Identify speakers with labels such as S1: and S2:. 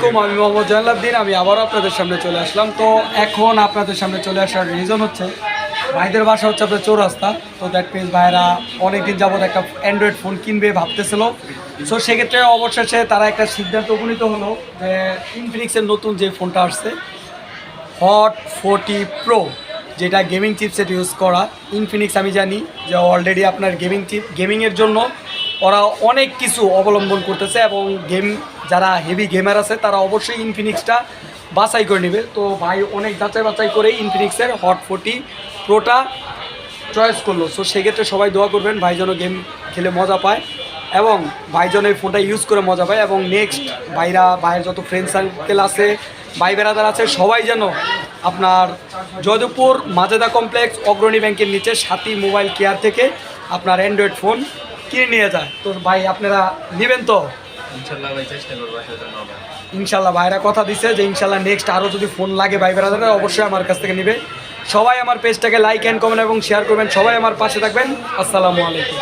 S1: আমি মোহাম্মদ জয়নালউদ্দিন। আমি আবারও আপনাদের সামনে চলে আসলাম। তো এখন আপনাদের সামনে চলে আসার রিজন হচ্ছে ভাইদের বাসা হচ্ছে আপনার চৌরাস্তা। তো দ্যাট মিনস ভাইরা অনেকদিন যাবত একটা অ্যান্ড্রয়েড ফোন কিনবে ভাবতেছিল। সো সেক্ষেত্রে অবশেষে তারা একটা সিদ্ধান্ত উপনীত হলো যে ইনফিনিক্সের নতুন যে ফোনটা আসছে হট 40 প্রো, যেটা গেমিং চিপসেট ইউজ করা। ইনফিনিক্স আমি জানি যে অলরেডি আপনার গেমিংয়ের জন্য ওরা অনেক কিছু অবলম্বন করতেছে এবং যারা হেভি গেমার আছে তারা অবশ্যই ইনফিনিক্সটা বাছাই করে নেবে। তো ভাই অনেক যাচাই বাছাই করে ইনফিনিক্সের হট 40 প্রোটা চয়েস করলো। সো সেক্ষেত্রে সবাই দোয়া করবেন ভাই যেন গেম খেলে মজা পায় এবং ভাই যেন এই ফোনটা ইউজ করে মজা পায় এবং নেক্সট ভাইয়ের যত ফ্রেন্ড সার্কেল আছে, ভাই বেড়াদার আছে, সবাই যেন আপনার জয়দেবপুর মাজেদা কমপ্লেক্স অগ্রণী ব্যাংকের নিচে সাথী মোবাইল কেয়ার থেকে আপনার অ্যান্ড্রয়েড ফোন কিনে নিয়ে যায়। তো ভাই আপনারা নেবেন তো?
S2: ইনশাল্লাহ ভাই, চেষ্টা করবো আসার জন্য।
S1: ইনশাল্লাহ ভাইরা কথা দিছে যে ইনশাল্লাহ নেক্সট আরও যদি ফোন লাগে ভাই বেড়াদারা অবশ্যই আমার কাছ থেকে নেবে। সবাই আমার পেজটাকে লাইক অ্যান্ড কমেন্ট এবং শেয়ার করবেন। সবাই আমার পাশে থাকবেন। আসসালামু আলাইকুম।